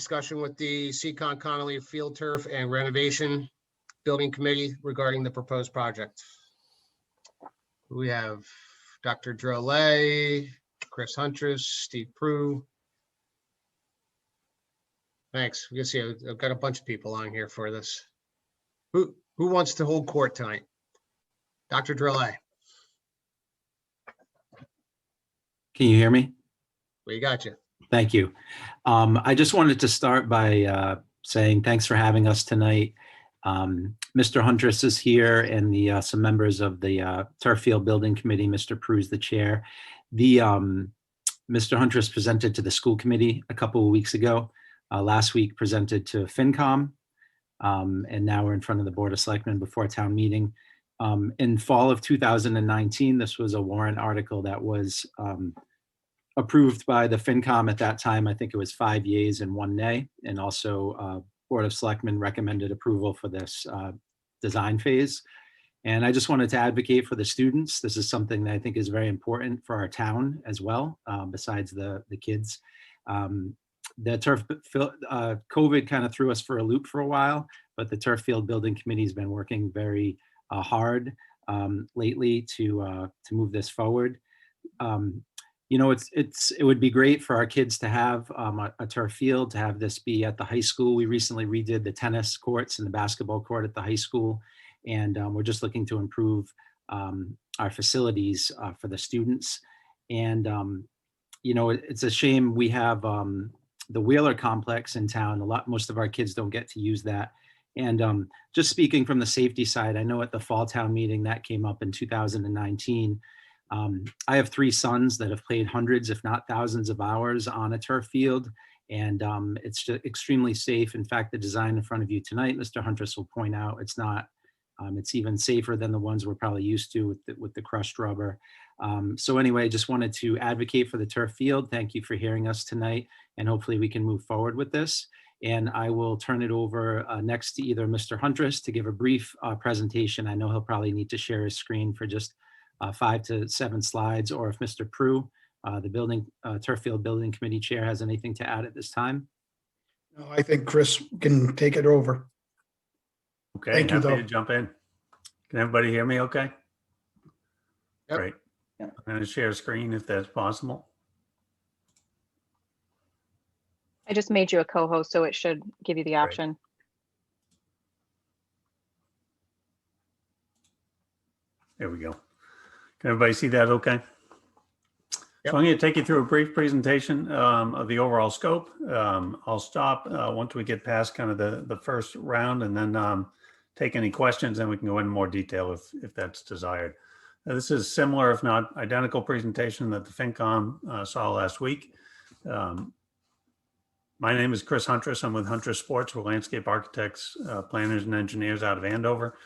discussion with the Connolly Field Turf and Renovation Building Committee regarding the proposed project. We have Dr. Drolet, Chris Huntress, Steve Pruitt. Thanks. You can see I've got a bunch of people on here for this. Who wants to hold court tonight? Dr. Drolet. Can you hear me? We got you. Thank you. I just wanted to start by saying thanks for having us tonight. Mr. Huntress is here, and some members of the Turf Field Building Committee. Mr. Pruitt is the chair. Mr. Huntress presented to the school committee a couple of weeks ago. Last week presented to FinCom, and now we're in front of the Board of Selectmen before town meeting. In fall of 2019, this was a warrant article that was approved by the FinCom at that time. I think it was 5 yeas and 1 nay, and also Board of Selectmen recommended approval for this design phase. And I just wanted to advocate for the students. This is something that I think is very important for our town as well, besides the kids. The turf field, COVID kind of threw us for a loop for a while, but the Turf Field Building Committee has been working very hard lately to move this forward. You know, it would be great for our kids to have a turf field, to have this be at the high school. We recently redid the tennis courts and the basketball court at the high school, and we're just looking to improve our facilities for the students. And you know, it's a shame we have the Wheeler complex in town. Most of our kids don't get to use that. And just speaking from the safety side, I know at the fall town meeting that came up in 2019. I have 3 sons that have played hundreds, if not thousands of hours on a turf field, and it's just extremely safe. In fact, the design in front of you tonight, Mr. Huntress will point out, it's not, it's even safer than the ones we're probably used to with the crushed rubber. So anyway, just wanted to advocate for the turf field. Thank you for hearing us tonight, and hopefully we can move forward with this. And I will turn it over next to either Mr. Huntress to give a brief presentation. I know he'll probably need to share his screen for just 5 to 7 slides, or if Mr. Pruitt, the Turf Field Building Committee Chair, has anything to add at this time. No, I think Chris can take it over. Okay, Thank you, happy though. to jump in. Can everybody hear me okay? Yep. Great. Yep. I'm going to share a screen if that's possible. I just made you a co-host, so it should give you the Great. option. There we go. Can everybody see that okay? Yep. So I'm going to take you through a brief presentation of the overall scope. I'll stop once we get past kind of the first round, and then take any questions, and we can go into more detail if that's desired. This is similar, if not identical, presentation that the FinCom saw last week. My name is Chris Huntress. I'm with Huntress Sports. We're landscape architects, planners, and engineers out of Andover.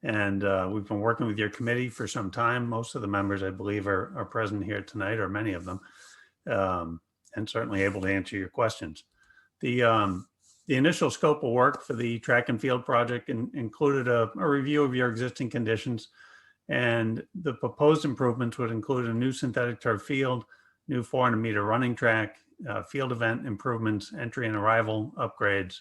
And we've been working with your committee for some time. Most of the members, I believe, are present here tonight, or many of them, and certainly able to answer your questions. The initial scope of work for the track and field project included a review of your existing conditions, and the proposed improvements would include a new synthetic turf field, new 400-meter running track, field event improvements, entry and arrival upgrades,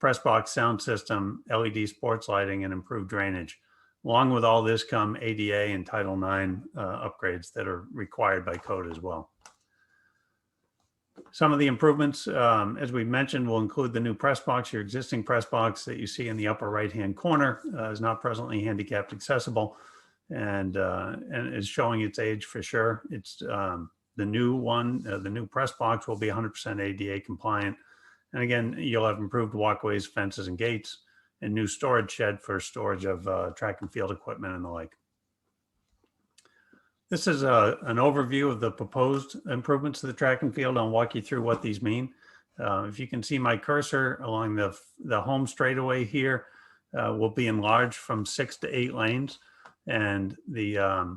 press box sound system, LED sports lighting, and improved drainage. Along with all this come ADA and Title IX upgrades that are required by code as well. Some of the improvements, as we mentioned, will include the new press box. Your existing press box that you see in the upper right-hand corner is not presently handicapped accessible, and is showing its age for sure. It's the new one, the new press box will be 100% ADA compliant. And again, you'll have improved walkways, fences, and gates, and new storage shed for storage of track and field equipment and the like. This is an overview of the proposed improvements to the track and field. I'll walk you through what these mean. If you can see my cursor along the home straightaway here, will be enlarged from 6 to 8 lanes, and the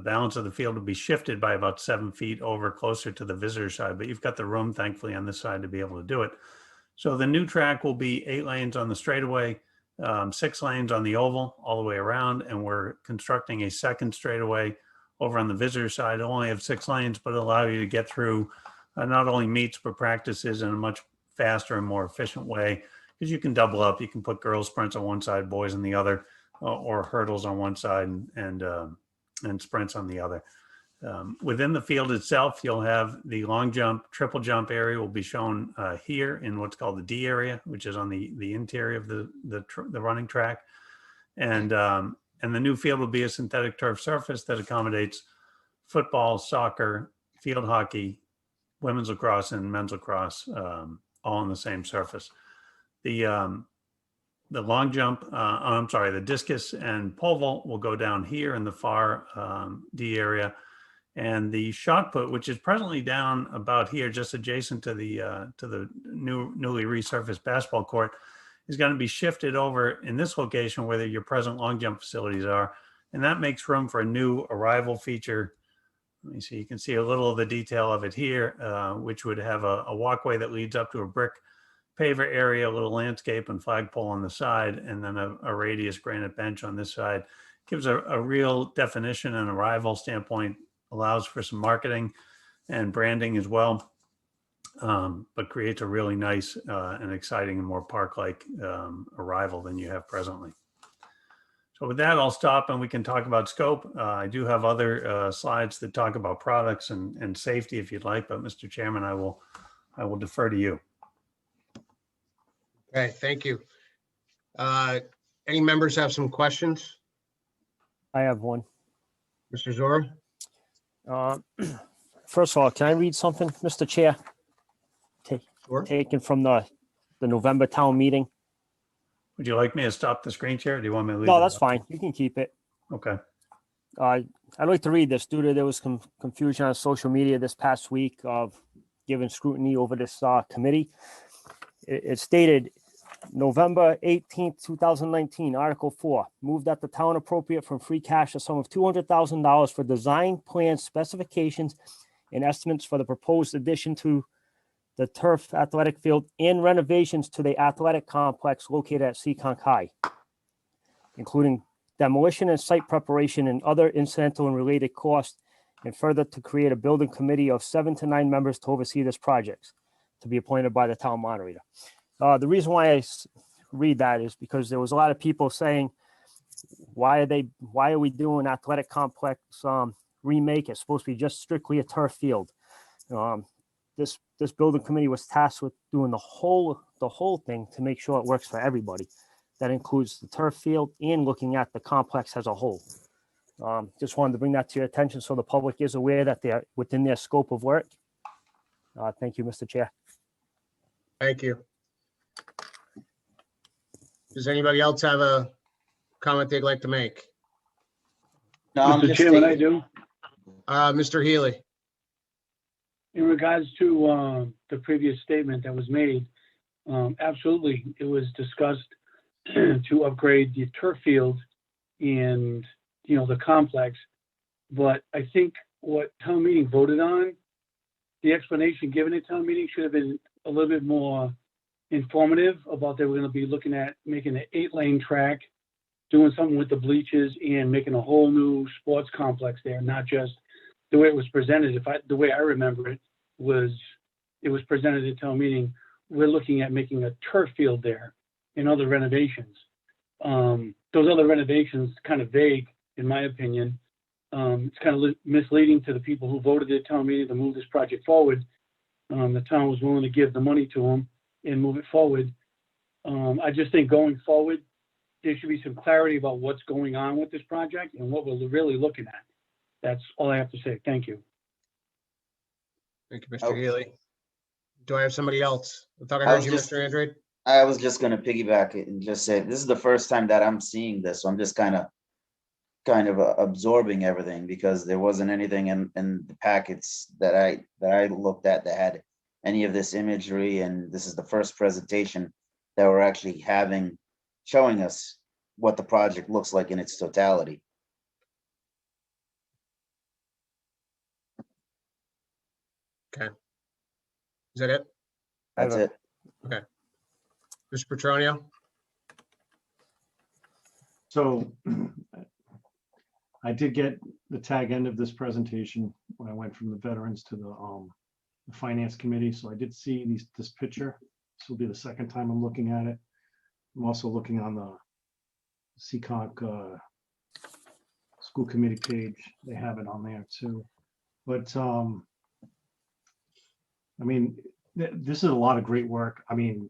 balance of the field will be shifted by about 7 feet over closer to the visitor side, but you've got the room, thankfully, on this side to be able to do it. So the new track will be 8 lanes on the straightaway, 6 lanes on the oval all the way around, and we're constructing a second straightaway over on the visitor side. It'll only have 6 lanes, but it'll allow you to get through not only meets but practices in a much faster and more efficient way, because you can double up. You can put girls sprints on one side, boys on the other, or hurdles on one side and sprints on the other. Within the field itself, you'll have the long jump, triple jump area will be shown here in what's called the D area, which is on the interior of the running track. And the new field will be a synthetic turf surface that accommodates football, soccer, field hockey, women's lacrosse, and men's lacrosse, all on the same surface. The long jump, the discus and pole vault will go down here in the far D area. And the shot put, which is presently down about here, just adjacent to the newly resurfaced basketball court, is going to be shifted over in this location where your present long jump facilities are. And that makes room for a new arrival feature. Let me see, you can see a little of the detail of it here, which would have a walkway that leads up to a brick paver area, a little landscape and flagpole on the side, and then a radius granite bench on this side. Gives a real definition and arrival standpoint, allows for some marketing and branding as well, but creates a really nice and exciting and more park-like arrival than you have presently. So with that, I'll stop and we can talk about scope. I do have other slides that talk about products and safety if you'd like, but Mr. Chairman, I will defer to you. Okay, thank you. Any members have some questions? I have one. Mr. Zora? First of all, can I read something, Mr. Chair? Sure. Taken from the November town meeting. Would you like me to stop the screen share? Or do you want me to leave? No, it that's up? fine. You can keep it. Okay. I'd like to read this due to there was some confusion on social media this past week of giving scrutiny over this committee. It stated November 18th, 2019, Article 4, moved that the town appropriate from free cash a sum of $200,000 for design plan specifications and estimates for the proposed addition to the turf athletic field and renovations to the athletic complex located at Seekonk High, including demolition and site preparation and other incidental and related costs, and further to create a building committee of 7 to 9 members to oversee this project, to be appointed by the town moderator. The reason why I read that is because there was a lot of people saying, why are we doing athletic complex remake? It's supposed to be just strictly a turf field. This building committee was tasked with doing the whole thing to make sure it works for everybody. That includes the turf field and looking at the complex as a whole. Just wanted to bring that to your attention so the public is aware that they're within their scope of work. Thank you, Mr. Chair. Thank you. Does anybody else have a comment they'd like to make? No, I'm Mr. just Chairman, I stating, do. Mr. Healy? In regards to the previous statement that was made, absolutely, it was discussed to upgrade the turf field and, the complex. But I think what town meeting voted on, the explanation given at town meeting should have been a little bit more informative about they were going to be looking at making an 8-lane track, doing something with the bleachers and making a whole new sports complex there, not just the way it was presented. The way I remember it was presented at town meeting. We're looking at making a turf field there and other renovations. Those other renovations kind of vague, in my opinion. It's kind of misleading to the people who voted at town meeting to move this project forward. The town was willing to give the money to them and move it forward. I just think going forward, there should be some clarity about what's going on with this project and what we're really looking at. That's all I have to say. Thank you. Thank you, Mr. Healy. Do I have somebody else? I thought I I heard was you, just- Mr. Andrade. I was just gonna piggyback it and just say, this is the first time that I'm seeing this, so I'm just kind of absorbing everything, because there wasn't anything in the packets that I looked at that had any of this imagery, and this is the first presentation that we're actually showing us what the project looks like in its totality. Is that it? That's it. Mr. Petronio? So I did get the tag end of this presentation when I went from the veterans to the finance committee. So I did see this picture This will be the second time I'm looking at it. I'm also looking on the Seekonk school committee page. They have it on there too. But I mean, this is a lot of great work. I mean,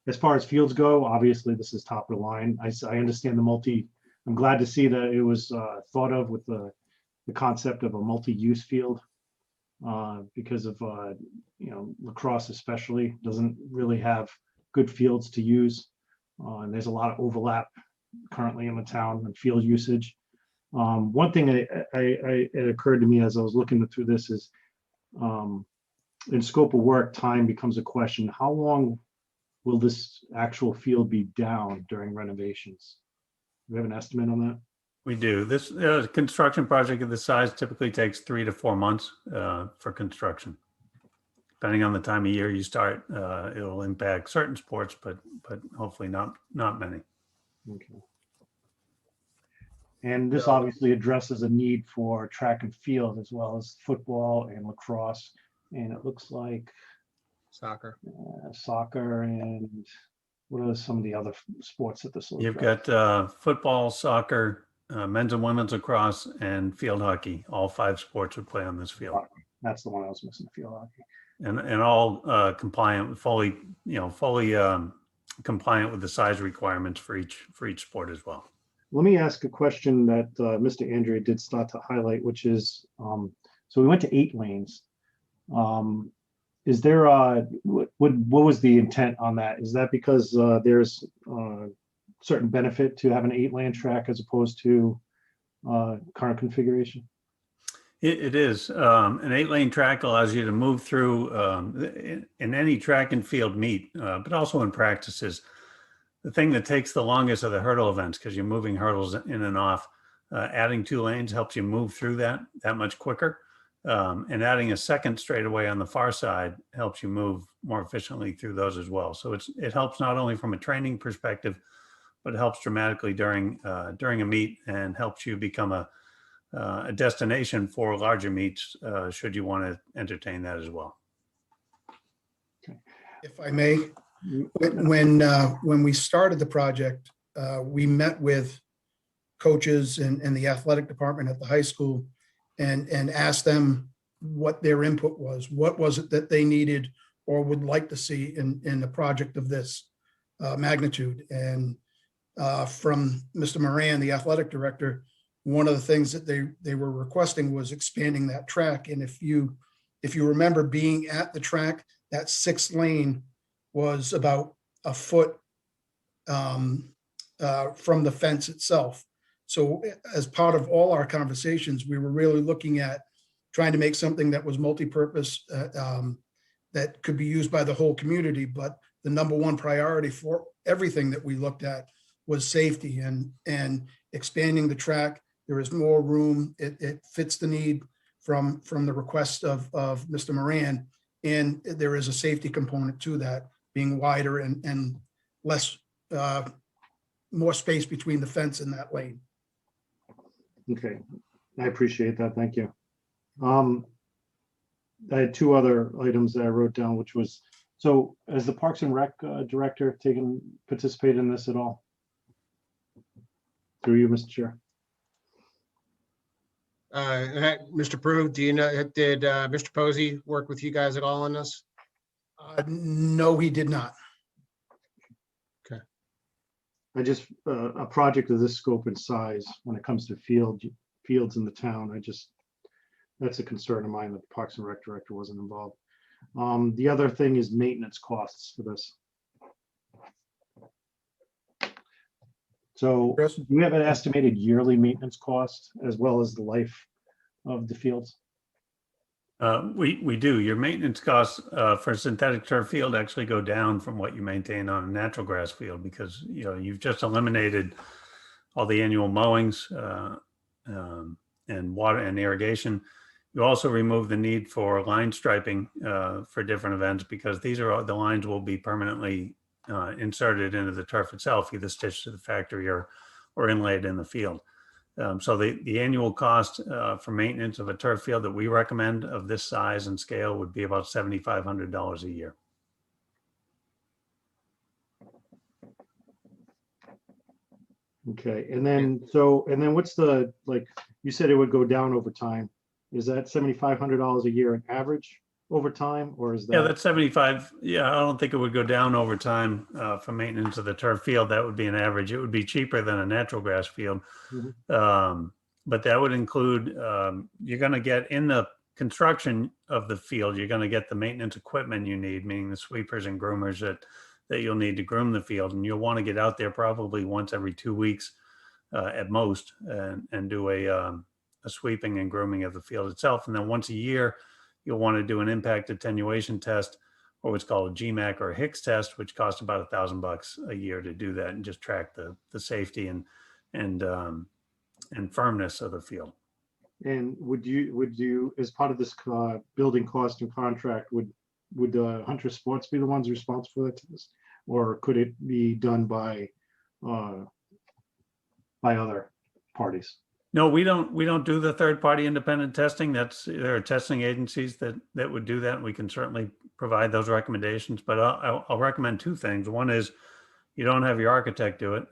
as far as fields go, obviously this is top of the line. I understand I'm glad to see that it was thought of with the concept of a multi-use field because of, lacrosse especially doesn't really have good fields to use. And there's a lot of overlap currently in the town and field usage. One thing it occurred to me as I was looking through this is in scope of work, time becomes a question. How long will this actual field be down during renovations? Do we have an estimate on that? We do. This construction project of this size typically takes 3 to 4 months for construction. Depending on the time of year you start, it'll impact certain sports, but hopefully not many. Okay. And this obviously addresses a need for track and field as well as football and lacrosse. And it looks like Soccer. soccer and what are some of the other sports that this will You've address? got football, soccer, men's and women's lacrosse, and field hockey. All 5 sports would play on this field, That's the one I was missing, field hockey. and all compliant, fully compliant with the size requirements for each sport as well. Let me ask a question that Mr. Andrea did start to highlight, which is, so we went to 8 lanes. Is there what was the intent on that? Is that because there's certain benefit to having an 8-lane track as opposed to current configuration? It is. An 8-lane track allows you to move through in any track and field meet, but also in practices. The thing that takes the longest are the hurdle events because you're moving hurdles in and off. Adding 2 lanes helps you move through that much quicker. And adding a second straightaway on the far side helps you move more efficiently through those as well. So it helps not only from a training perspective, but it helps dramatically during a meet and helps you become a destination for larger meets should you want to entertain that as well. If I may, when we started the project, we met with coaches and the athletic department at the high school and asked them what their input was. What was it that they needed or would like to see in a project of this magnitude? And from Mr. Moran, the athletic director, one of the things that they were requesting was expanding that track. And if you remember being at the track, that 6th lane was about a foot from the fence itself. So as part of all our conversations, we were really looking at trying to make something that was multi-purpose that could be used by the whole community. But the number one priority for everything that we looked at was safety and expanding the track. There is more room. It fits the need from the request of Mr. Moran. And there is a safety component to that, being wider and less, more space between the fence and that lane. Okay, I appreciate that. Thank you. I had 2 other items that I wrote down, which was, so has the Parks and Rec director participated in this at all? Through you, Mr. Chair. Mr. Pruitt, do you know, did Mr. Posey work with you guys at all on this? No, he did not. I just, a project of this scope and size, when it comes to fields in the town, that's a concern of mine that the Parks and Rec director wasn't involved. The other thing is maintenance costs for this. So Chris? do you have an estimated yearly maintenance cost as well as the life of the fields? We do. Your maintenance costs for a synthetic turf field actually go down from what you maintain on a natural grass field because you've just eliminated all the annual mowings and water and irrigation. You also remove the need for line striping for different events because these are the lines will be permanently inserted into the turf itself, either stitched to the factory or inlaid in the field. So the annual cost for maintenance of a turf field that we recommend of this size and scale would be about $7,500 a year. Okay, and then, what's the, like, you said it would go down over time. Is that $7,500 a year an average over time, or is Yeah, that? that's 75. Yeah, I don't think it would go down over time for maintenance of the turf field. That would be an average. It would be cheaper than a natural grass field. Mhm. But that would include, you're going to get in the construction of the field, you're going to get the maintenance equipment you need, meaning the sweepers and groomers that you'll need to groom the field. And you'll want to get out there probably once every 2 weeks at most and do a sweeping and grooming of the field itself. And then once a year, you'll want to do an impact attenuation test, or what's called a GMAC or a Hicks test, which costs about $1,000 a year to do that and just track the safety and firmness of the field. And would you, as part of this building cost and contract, would Hunter Sports be the ones responsible for this? Or could it be done by other parties? No, we don't do the third party independent testing. There are testing agencies that would do that. And we can certainly provide those recommendations, but I'll recommend two things. One is you don't have your architect do it.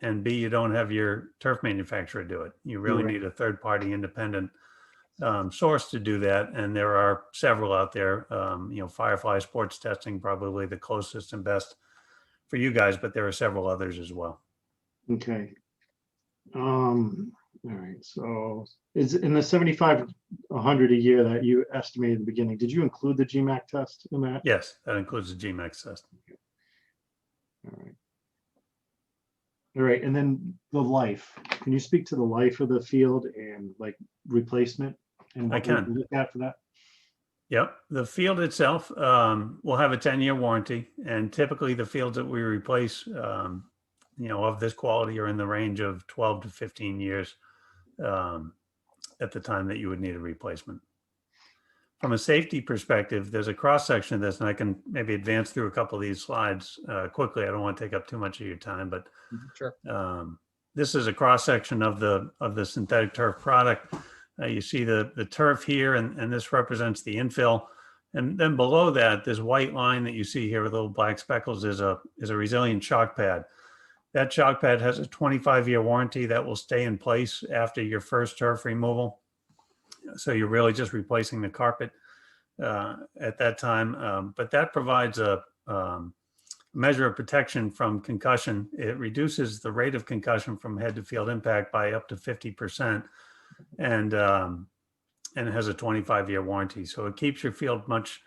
And B, you don't have your turf manufacturer do it. You really Right. need a third party independent source to do that. And there are several out there, Firefly Sports Testing, probably the closest and best for you guys, but there are several others as well. Okay. All right, so is in the 7,500 a year that you estimated in the beginning, did you include the GMAC test in that? Yes, that includes the GMAX test. All right. All right, and then the life. Can you speak to the life of the field and like replacement? And I what we can. look at for that? Yep, the field itself will have a 10-year warranty, and typically the fields that we replace, of this quality are in the range of 12 to 15 years at the time that you would need a replacement. From a safety perspective, there's a cross section of this, and I can maybe advance through a couple of these slides quickly. I don't want to take up too much of your time, but Sure. this is a cross section of the synthetic turf product. You see the turf here, and this represents the infill. And then below that, this white line that you see here with little black speckles is a resilient chalk pad. That chalk pad has a 25-year warranty that will stay in place after your first turf removal. So you're really just replacing the carpet at that time. But that provides a measure of protection from concussion. It reduces the rate of concussion from head to field impact by up to 50%. And it has a 25-year warranty. So it keeps your field much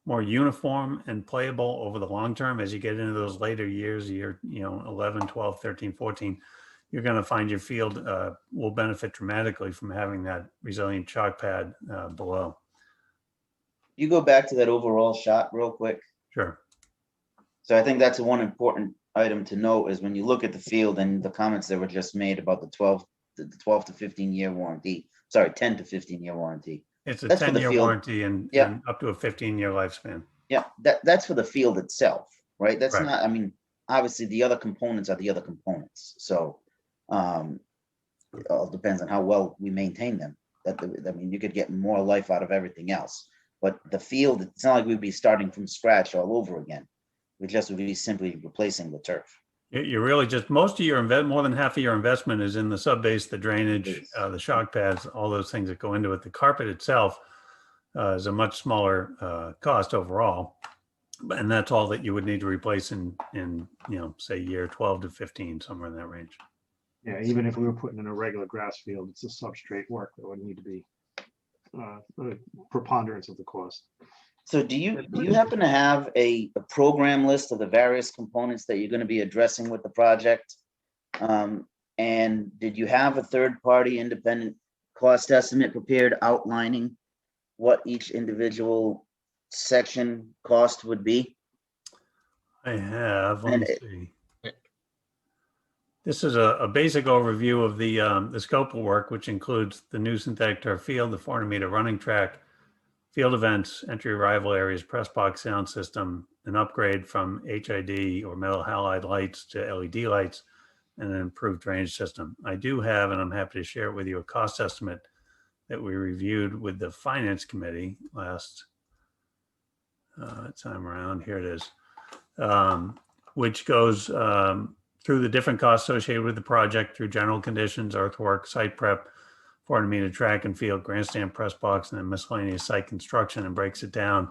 more uniform and playable over the long term. As you get into those later years, year 11, 12, 13, 14, you're going to find your field will benefit dramatically from having that resilient chalk pad below. You go back to that overall shot real quick. Sure. So I think that's one important item to note is when you look at the field and the comments that were just made about the 12 to 15 year warranty, 10 to 15 year warranty. It's a That's for the 10-year field. warranty and up to a 15-year lifespan. Yeah, that's for the field itself, right? That's Right. not, I mean, obviously the other components are the other components. So it all depends on how well we maintain them. I mean, you could get more life out of everything else. But the field, it's not like we'd be starting from scratch all over again. We just would be simply replacing the turf. You're really just more than half of your investment is in the subbase, the drainage, the shock pads, all those things that go into it. The carpet itself is a much smaller cost overall, and that's all that you would need to replace in say year 12 to 15, somewhere in that range. Yeah, even if we were putting in a regular grass field, it's a substrate work that would need to be a preponderance of the cost. So do you happen to have a program list of the various components that you're going to be addressing with the project? And did you have a third-party independent cost estimate prepared outlining what each individual section cost would be? I have. Let me see. This is a basic overview of the scope of work, which includes the new synthetic turf field, the 400-meter running track, field events, entry arrival areas, press box sound system, an upgrade from HID or metal halide lights to LED lights, and an improved drainage system. I do have, and I'm happy to share it with you, a cost estimate that we reviewed with the finance committee last time around. Here it is, which goes through the different costs associated with the project through general conditions, earthwork, site prep, 400-meter track and field, grandstand, press box, and then miscellaneous site construction, and breaks it down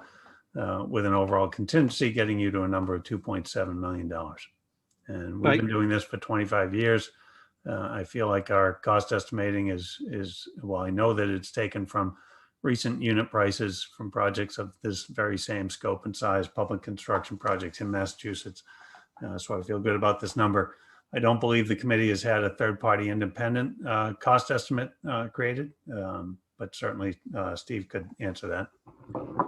with an overall contingency, getting you to a number of $2.7 million. And we've Right. been doing this for 25 years. I feel like our cost estimating is, well, I know that it's taken from recent unit prices from projects of this very same scope and size, public construction projects in Massachusetts. So I feel good about this number. I don't believe the committee has had a third-party independent cost estimate created, but certainly Steve could answer that.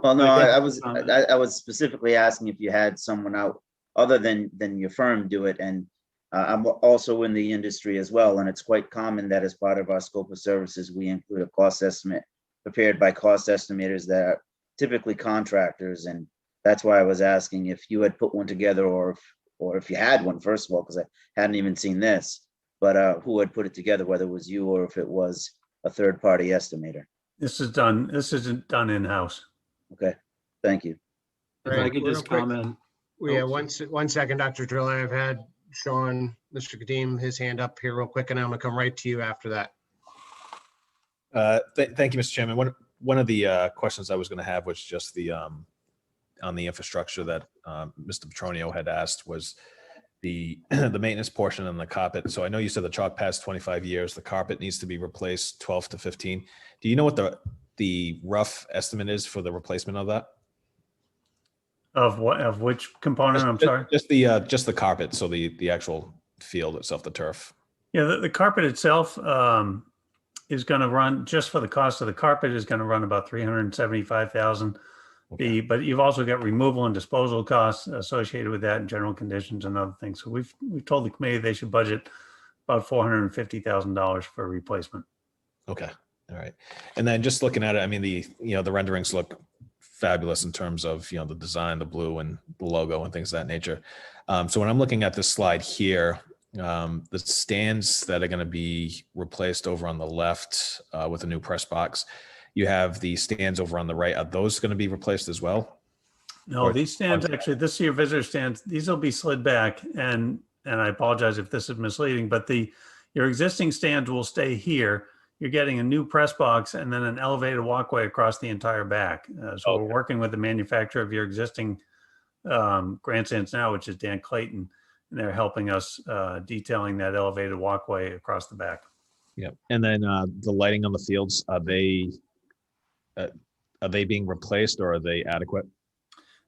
Well, no, I I was specifically asking if you had someone out other than your firm do it. And I'm also in the industry as well. And it's quite common that as part of our scope of services, we include a cost estimate prepared by cost estimators that are typically contractors. And that's why I was asking if you had put one together, or if you had one, first of all, because I hadn't even seen this, but who had put it together, whether it was you or if it was a third-party estimator. This isn't done in-house. Okay, thank you. If I could just comment. Yeah, one second, Dr. Drill. I've had Sean, Mr. Kadim, his hand up here real quick, and I'm gonna come right to you after that. Thank you, Mr. Chairman. One of the questions I was going to have was just the on the infrastructure that Mr. Petronio had asked was the the maintenance portion and the carpet. So I know you said the chalk pads 25 years, the carpet needs to be replaced 12 to 15. Do you know what the rough estimate is for the replacement of that? Of what? Of which component? I'm sorry. Just the carpet. So the actual field itself, the turf. Yeah, the carpet itself is going to run, just for the cost of the carpet, is going to run about $375,000. Okay. But you've also got removal and disposal costs associated with that, and general conditions and other things. So we've told the committee they should budget about $450,000 for replacement. Okay. All right. And then just looking at it, I mean, the renderings look fabulous in terms of, the design, the blue and the logo and things of that nature. So when I'm looking at this slide here, the stands that are going to be replaced over on the left with a new press box, you have the stands over on the right. Are those going to be replaced as well? No, these stands, actually, this year visitor stands, these will be slid back, and I apologize if this is misleading, but your existing stands will stay here. You're getting a new press box and then an elevated walkway across the entire back. So We're working with the manufacturer of your existing grandstands now, which is Dan Clayton, and they're helping us detailing that elevated walkway across the back. Yeah. And then the lighting on the fields, are they being replaced, or are they adequate?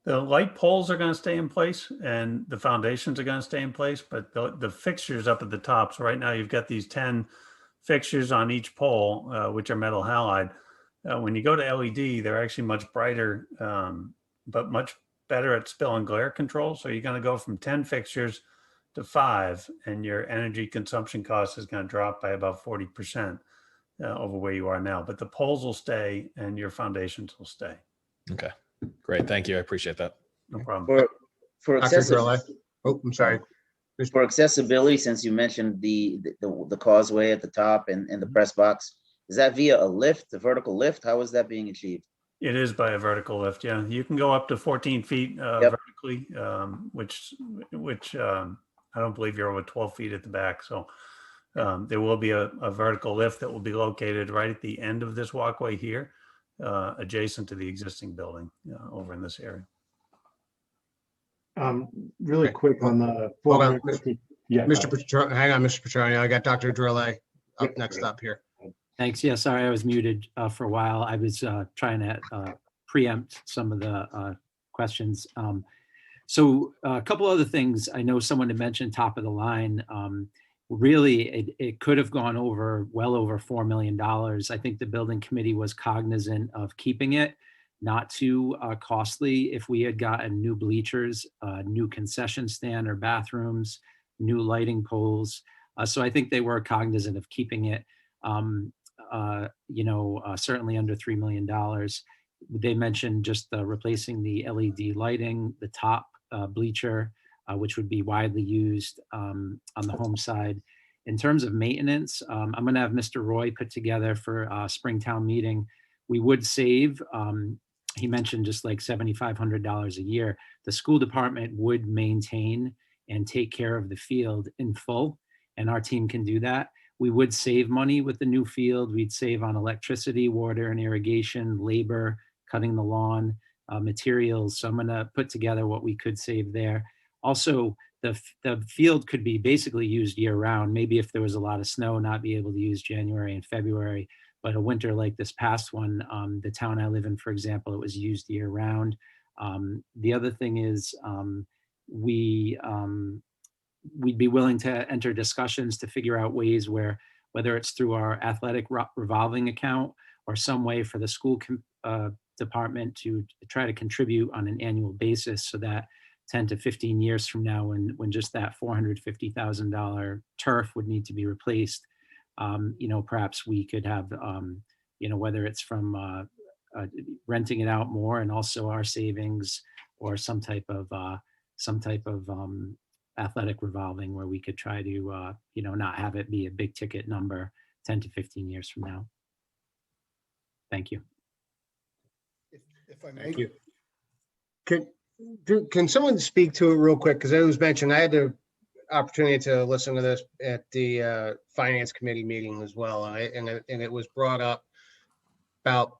The light poles are going to stay in place and the foundations are going to stay in place, but the fixtures up at the top. So right now you've got these 10 fixtures on each pole, which are metal halide. When you go to LED, they're actually much brighter, but much better at spill and glare control. So you're going to go from 10 fixtures to 5, and your energy consumption cost is going to drop by about 40% over where you are now. But the poles will stay and your foundations will stay. Okay, great. Thank you. I appreciate that. No problem. For Dr. Drill, I'm sorry. For accessibility, since you mentioned the causeway at the top and the press box, is that via a lift, a vertical lift? How is that being achieved? It is by a vertical lift. Yeah, you can go up to 14 feet vertically, which I don't believe you're over 12 feet at the back. So there will be a vertical lift that will be located right at the end of this walkway here, adjacent to the existing building over in this area. Really quick on the Hold on, 450. Yeah. Hang on, Mr. Petronio. I got Dr. Drille up next up here. Thanks. Yeah, sorry, I was muted for a while. I was trying to preempt some of the questions. So a couple other things. I know someone had mentioned top of the line. Really, it could have gone over well over $4 million. I think the building committee was cognizant of keeping it not too costly. If we had gotten new bleachers, new concession stand or bathrooms, new lighting poles. So I think they were cognizant of keeping it, certainly under $3 million. They mentioned just replacing the LED lighting, the top bleacher, which would be widely used on the home side. In terms of maintenance, I'm going to have Mr. Roy put together for Springtown meeting. We would save, he mentioned just like $7,500 a year. The school department would maintain and take care of the field in full. And our team can do that. We would save money with the new field. We'd save on electricity, water and irrigation, labor, cutting the lawn, materials. So I'm going to put together what we could save there. Also, the field could be basically used year round. Maybe if there was a lot of snow, not be able to use January and February, but a winter like this past one, the town I live in, for example, it was used year round. The other thing is we'd be willing to enter discussions to figure out ways where, whether it's through our athletic revolving account or some way for the school department to try to contribute on an annual basis, so that 10 to 15 years from now, when just that $450,000 turf would need to be replaced, perhaps we could have, whether it's from renting it out more and also our savings, or some type of athletic revolving where we could try to, not have it be a big ticket number 10 to 15 years from now. Thank you. If I may. Thank you. Can someone speak to it real quick? Because it was mentioned, I had the opportunity to listen to this at the finance committee meeting as well. And it was brought up about,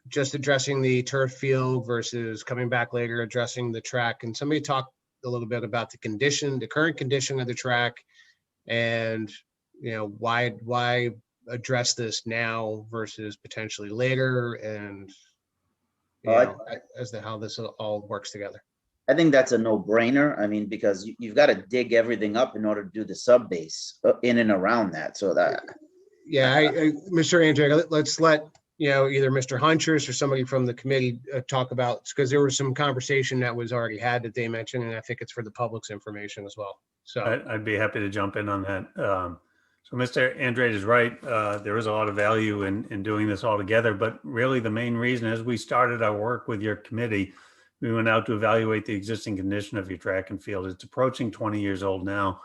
just addressing the turf field versus coming back later, addressing the track. And somebody talked a little bit about the current condition of the track, and, why address this now versus potentially later, and as to how this all works together. I think that's a no-brainer. I mean, because you've got to dig everything up in order to do the sub base in and around that. So that. Yeah, Mr. Andre, let's let, either Mr. Huntress or somebody from the committee talk about, because there was some conversation that was already had that they mentioned, and I think it's for the public's information as well. So I'd be happy to jump in on that. So Mr. Andrade is right. There is a lot of value in doing this all together, but really the main reason, as we started our work with your committee, we went out to evaluate the existing condition of your track and field. It's approaching 20 years old now.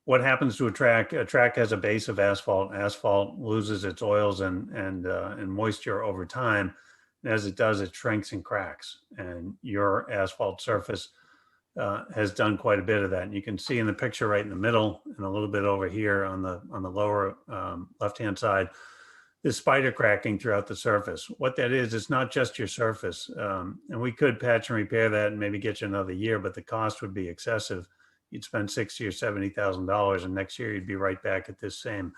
What happens to a track? A track has a base of asphalt. Asphalt loses its oils and moisture over time. And as it does, it shrinks and cracks. And your asphalt surface has done quite a bit of that. And you can see in the picture right in the middle and a little bit over here on the lower left-hand side, this spider cracking throughout the surface. What that is, it's not just your surface. And we could patch and repair that and maybe get you another year, but the cost would be excessive. You'd spend $60,000 or $70,000, and next year you'd be right back at the same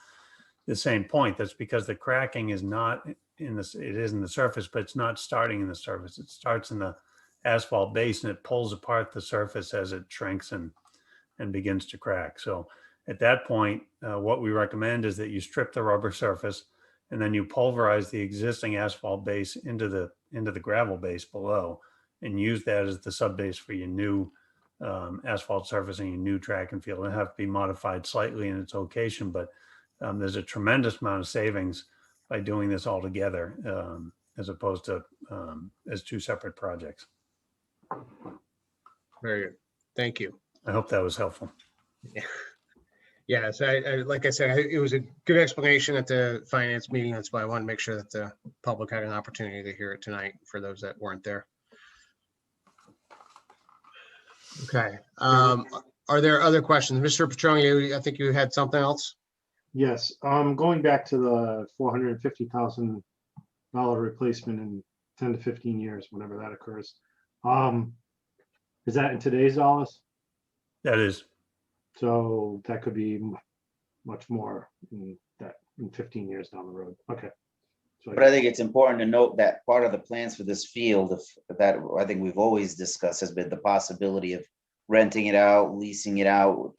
point. That's because the cracking is not in this, it is in the surface, but it's not starting in the surface. It starts in the asphalt base, and it pulls apart the surface as it shrinks and begins to crack. So at that point, what we recommend is that you strip the rubber surface, and then you pulverize the existing asphalt base into the gravel base below, and use that as the sub base for your new asphalt surface and your new track and field. It'll have to be modified slightly in its location, but there's a tremendous amount of savings by doing this all together, as opposed to as two separate projects. Very good. Thank you. I hope that was helpful. Yeah, so I like I said, it was a good explanation at the finance meeting. That's why I want to make sure that the public had an opportunity to hear it tonight for those that weren't there. Okay. Are there other questions? Mr. Petronio, I think you had something else? Yes, going back to the $450,000 replacement in 10 to 15 years, whenever that occurs. Is that in today's dollars? That is. So that could be much more in 15 years down the road. Okay. So But I think it's important to note that part of the plans for this field, that I think we've always discussed, has been the possibility of renting it out, leasing it out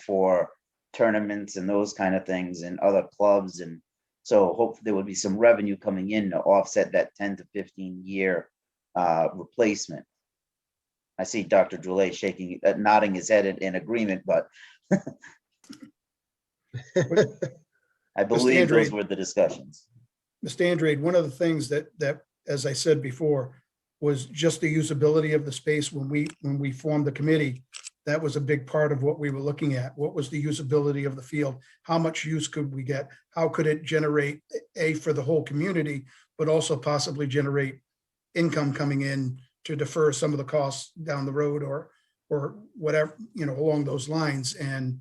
for tournaments and those kind of things, and other clubs. And so hopefully there would be some revenue coming in to offset that 10 to 15 year replacement. I see Dr. Droulet shaking, nodding his head in agreement, but I believe those were the discussions. Mr. Andrade, one of the things that, as I said before, was just the usability of the space. When we formed the committee, that was a big part of what we were looking at. What was the usability of the field? How much use could we get? How could it generate for the whole community, but also possibly generate income coming in to defer some of the costs down the road, or or whatever, along those lines. And,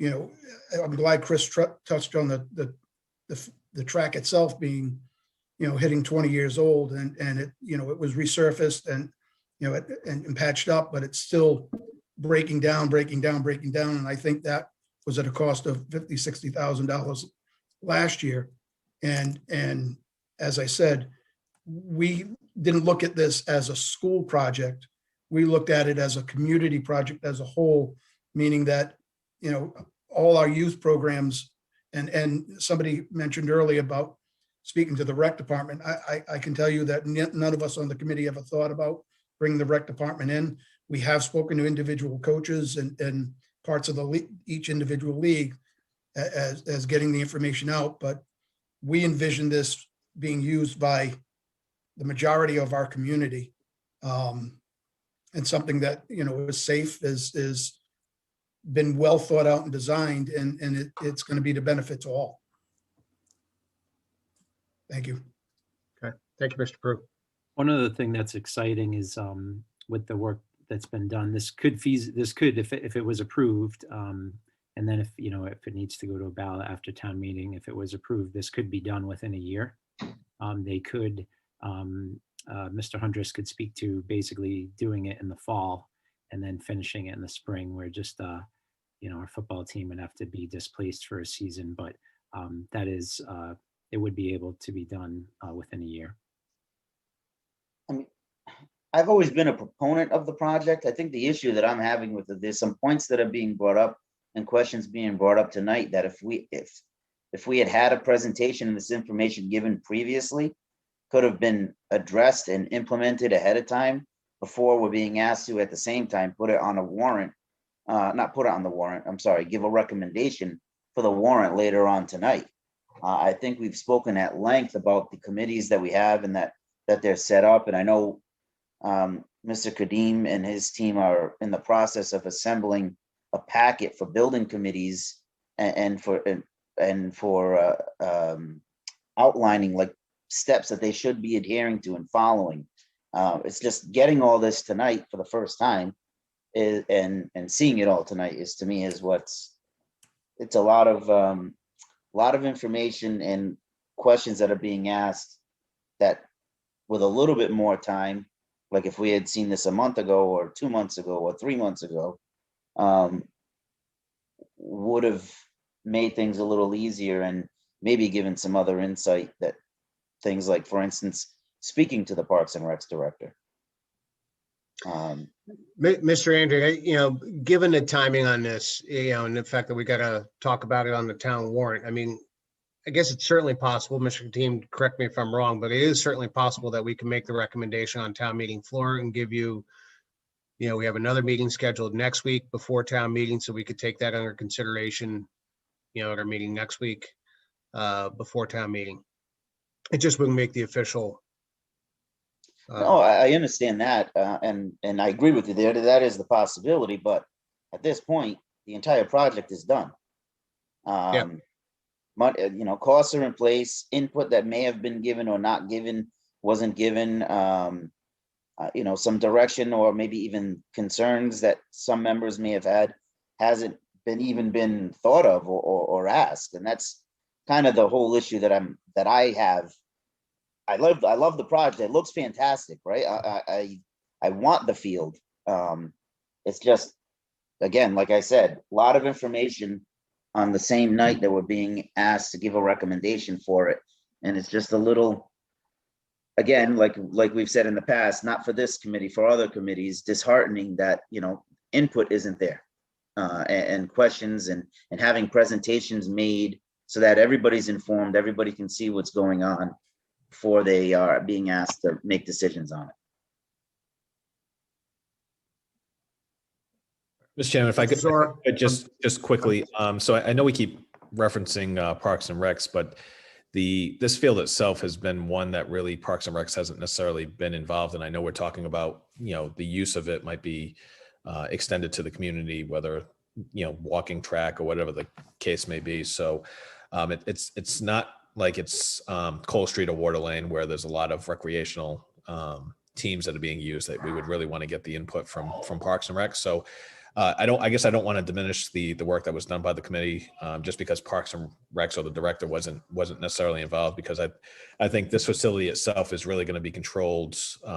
I'm glad Chris touched on the track itself being, hitting 20 years old, and it, it was resurfaced and, and patched up, but it's still breaking down. And I think that was at a cost of $50,000-$60,000 last year. And as I said, we didn't look at this as a school project. We looked at it as a community project as a whole, meaning that, all our youth programs, and somebody mentioned earlier about speaking to the rec department. I can tell you that none of us on the committee ever thought about bringing the rec department in. We have spoken to individual coaches and parts of each individual league as getting the information out, but we envision this being used by the majority of our community, and something that, is safe, is been well thought out and designed, and it's going to be the benefit to all. Thank you. Okay, thank you, Mr. Pruitt. One other thing that's exciting is with the work that's been done, this could, if it was approved, and then if it needs to go to a ballot after town meeting, if it was approved, this could be done within a year. They could, Mr. Hundress could speak to basically doing it in the fall and then finishing it in the spring, where just our football team would have to be displaced for a season, but that is, it would be able to be done within a year. I mean, I've always been a proponent of the project. I think the issue that I'm having with it, there's some points that are being brought up and questions being brought up tonight that if we had a presentation and this information given previously, could have been addressed and implemented ahead of time before we're being asked to, at the same time, put it on a warrant, not put it on the warrant, I'm sorry, give a recommendation for the warrant later on tonight. I think we've spoken at length about the committees that we have and that they're set up. And I know Mr. Kadim and his team are in the process of assembling a packet for building committees and for outlining like steps that they should be adhering to and following. It's just getting all this tonight for the first time and seeing it all tonight is, to me, is it's a lot of information and questions that are being asked that with a little bit more time, like if we had seen this a month ago or 2 months ago or 3 months ago, would have made things a little easier and maybe given some other insight, that things like, for instance, speaking to the Parks and Recs director. Mr. Andrew, given the timing on this, and the fact that we got to talk about it on the town warrant, I mean, I guess it's certainly possible, Mr. Team, correct me if I'm wrong, but it is certainly possible that we can make the recommendation on town meeting floor and give you, we have another meeting scheduled next week before town meeting, so we could take that under consideration, at our meeting next week, before town meeting. It just wouldn't make the official. No, I understand that, and I agree with you there. That is the possibility, but at this point, the entire project is done. Yeah. Costs are in place. Input that may have been given or not given wasn't given. Some direction or maybe even concerns that some members may have had hasn't been thought of or asked, and that's kind of the whole issue that I have. I love the project. It looks fantastic, right? I want the field. It's just, again, like I said, a lot of information on the same night that we're being asked to give a recommendation for it. And it's just a little, again, like we've said in the past, not for this committee, for other committees, disheartening that, input isn't there, and questions and having presentations made so that everybody's informed, everybody can see what's going on before they are being asked to make decisions on it. Mr. Chairman, if I could just quickly, so I know we keep referencing Parks and Recs, but this field itself has been one that really Parks and Recs hasn't necessarily been involved in. I know we're talking about, the use of it might be extended to the community, whether, walking track or whatever the case may be. So it's not like it's Cole Street or Water Lane where there's a lot of recreational teams that are being used, that we would really want to get the input from Parks and Rec. So I guess I don't want to diminish the work that was done by the committee just because Parks and Recs or the director wasn't necessarily involved, because I think this facility itself is really going to be controlled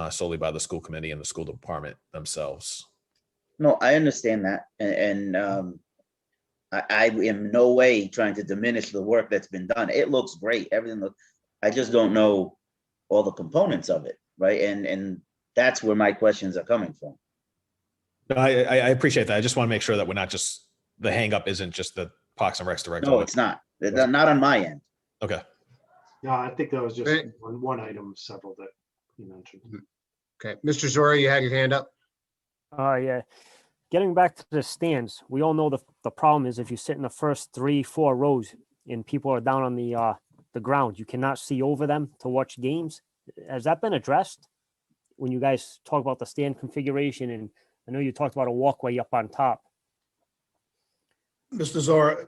solely by the school committee and the school department themselves. No, I understand that. I am in no way trying to diminish the work that's been done. It looks great. Everything looks, I just don't know all the components of it, right? And that's where my questions are coming from. No, I appreciate that. I just want to make sure that we're not just, the hang up isn't just the Parks and Recs director. No, it's not. Not on my end. Okay. Yeah, I think that was just Great. one item, of several that you mentioned. Okay, Mr. Zora, you had your hand up. Yeah. Getting back to the stands, we all know the problem is if you sit in the first 3-4 rows and people are down on the ground, you cannot see over them to watch games. Has that been addressed when you guys talk about the stand configuration? And I know you talked about a walkway up on top. Mr. Zora,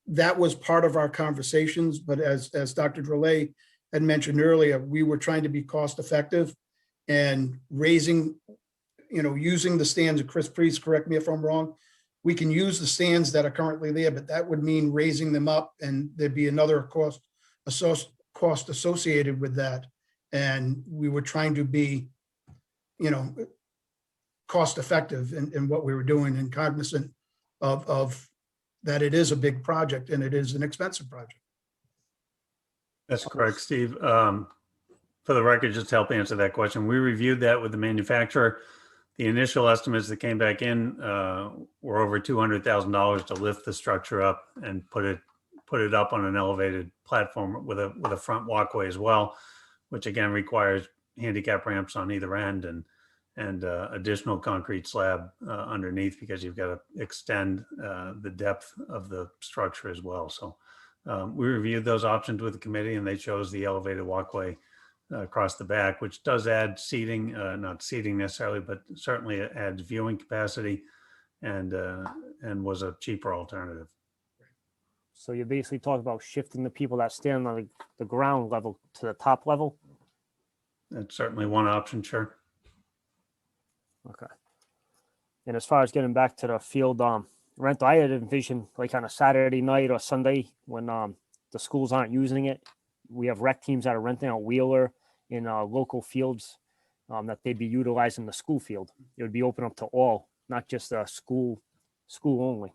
that was part of our conversations, but as Dr. Drolet had mentioned earlier, we were trying to be cost effective and raising, using the stands, and Chris, please correct me if I'm wrong. We can use the stands that are currently there, but that would mean raising them up and there'd be another cost associated with that. And we were trying to be, cost effective in what we were doing and cognizant of that it is a big project and it is an expensive project. That's correct, Steve. For the record, just to help answer that question, we reviewed that with the manufacturer. The initial estimates that came back in were over $200,000 to lift the structure up and put it up on an elevated platform with a front walkway as well, which again requires handicap ramps on either end and additional concrete slab underneath, because you've got to extend the depth of the structure as well. So we reviewed those options with the committee, and they chose the elevated walkway across the back, which does add seating, not seating necessarily, but certainly it adds viewing capacity and was a cheaper alternative. So you're basically talking about shifting the people that stand on the ground level to the top level? That's certainly one option, sure. Okay. And as far as getting back to the field rental, I had envisioned like on a Saturday night or Sunday when the schools aren't using it, we have rec teams that are renting out Wheeler in local fields that they'd be utilizing the school field. It would be open up to all, not just school only.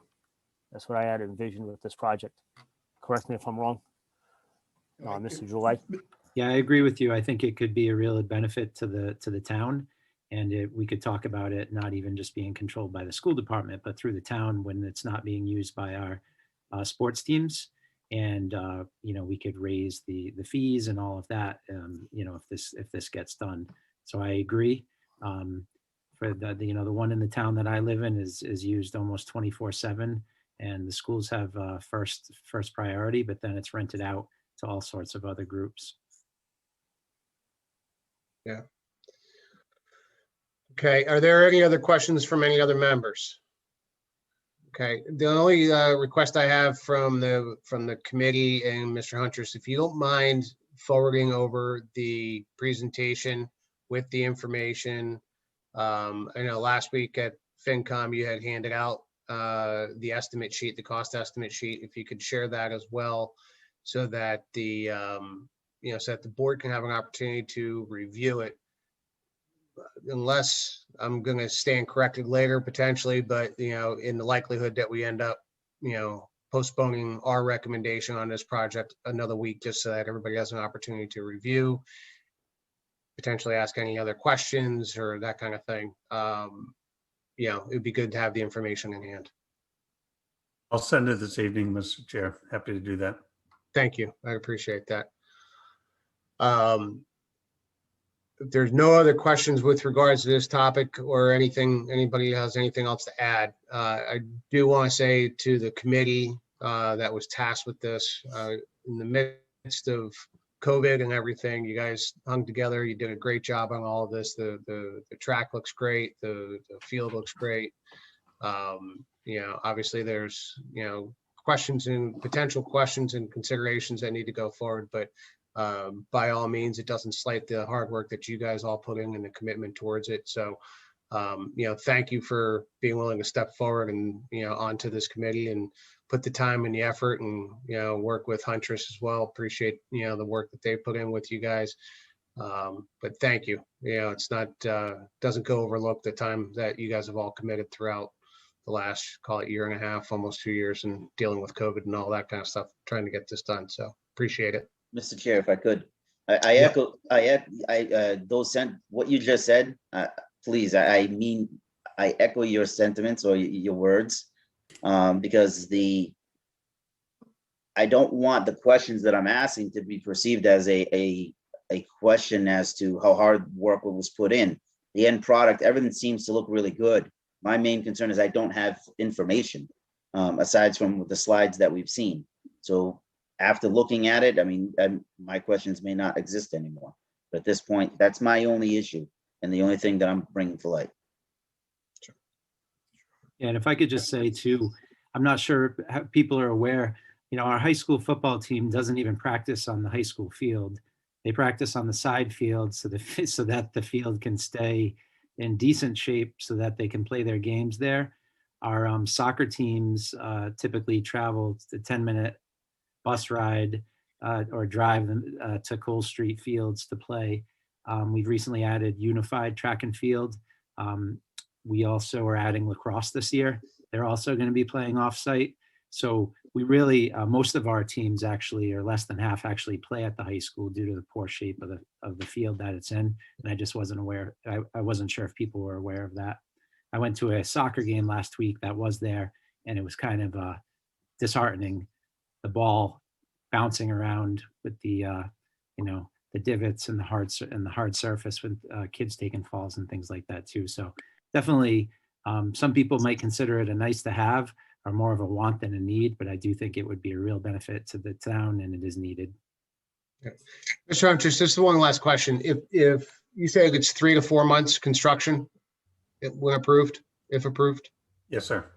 That's what I had envisioned with this project. Correct me if I'm wrong, Mr. July. Yeah, I agree with you. I think it could be a real benefit to the town. And we could talk about it not even just being controlled by the school department, but through the town when it's not being used by our sports teams. And we could raise the fees and all of that. If this gets done. So I agree. For the one in the town that I live in is used almost 24/7, and the schools have first priority, but then it's rented out to all sorts of other groups. Yeah. Okay, are there any other questions from any other members? Okay, the only request I have from the committee and Mr. Huntress, if you don't mind forwarding over the presentation with the information. I know last week at FinCom, you had handed out the estimate sheet, the cost estimate sheet. If you could share that as well, so that so that the board can have an opportunity to review it. Unless I'm going to stand corrected later potentially, but in the likelihood that we end up postponing our recommendation on this project another week, just so that everybody has an opportunity to review, potentially ask any other questions or that kind of thing. It'd be good to have the information in hand. I'll send it this evening, Mr. Chair. Happy to do that. Thank you. I appreciate that. If there's no other questions with regards to this topic or anything, anybody has anything else to add, I do want to say to the committee that was tasked with this, in the midst of COVID and everything, you guys hung together. You did a great job on all of this. The track looks great. The field looks great. Obviously there's, questions and potential questions and considerations that need to go forward, but by all means, it doesn't slight the hard work that you guys all put in and the commitment towards it. So, thank you for being willing to step forward and, onto this committee and put the time and the effort and, work with Huntress as well. Appreciate, the work that they put in with you guys. But thank you. It's not, doesn't go overlooked the time that you guys have all committed throughout the last, call it year and a half, almost 2 years, and dealing with COVID and all that kind of stuff, trying to get this done. So appreciate it. Mr. Chair, if I could, I echo, what you just said, please, I echo your sentiments or your words, because I don't want the questions that I'm asking to be perceived as a question as to how hard work was put in. The end product, everything seems to look really good. My main concern is I don't have information, aside from the slides that we've seen. So after looking at it, my questions may not exist anymore. But at this point, that's my only issue and the only thing that I'm bringing to light. Yeah, and if I could just say too, I'm not sure how people are aware, our high school football team doesn't even practice on the high school field. They practice on the side field so that the field can stay in decent shape so that they can play their games there. Our soccer teams typically travel the 10-minute bus ride or drive them to Cole Street fields to play. We've recently added unified track and field. We also are adding lacrosse this year. They're also going to be playing off-site. So we really, most of our teams actually, or less than half, actually play at the high school due to the poor shape of the field that it's in. And I just wasn't aware. I wasn't sure if people were aware of that. I went to a soccer game last week that was there, and it was kind of disheartening. The ball bouncing around with the divots and the hard surface with kids taking falls and things like that too. So definitely, some people might consider it a nice to have or more of a want than a need, but I do think it would be a real benefit to the town, and it is needed. Yeah. Mr. Huntress, just one last question. If you say it's 3 to 4 months construction, when approved, if approved? Yes, sir.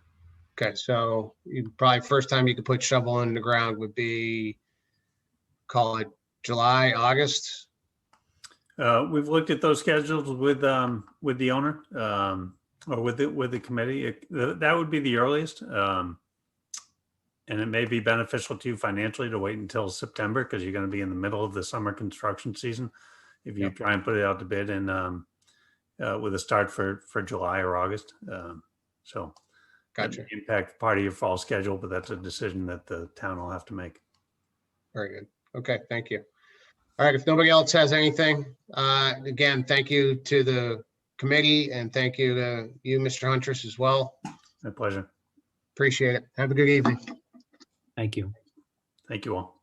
Okay, so you probably first time you could put shovel in the ground would be, call it July, August? We've looked at those schedules with the owner, or with the committee. That would be the earliest. And it may be beneficial to you financially to wait until September, because you're going to be in the middle of the summer construction season. If you try and put it out to bid and with a start for July or August. So Gotcha. that may impact part of your fall schedule, but that's a decision that the town will have to make. Very good. Okay, thank you. All right, if nobody else has anything, again, thank you to the committee and thank you to you, Mr. Huntress, as well. My pleasure. Appreciate it. Have a good evening. Thank you. Thank you all.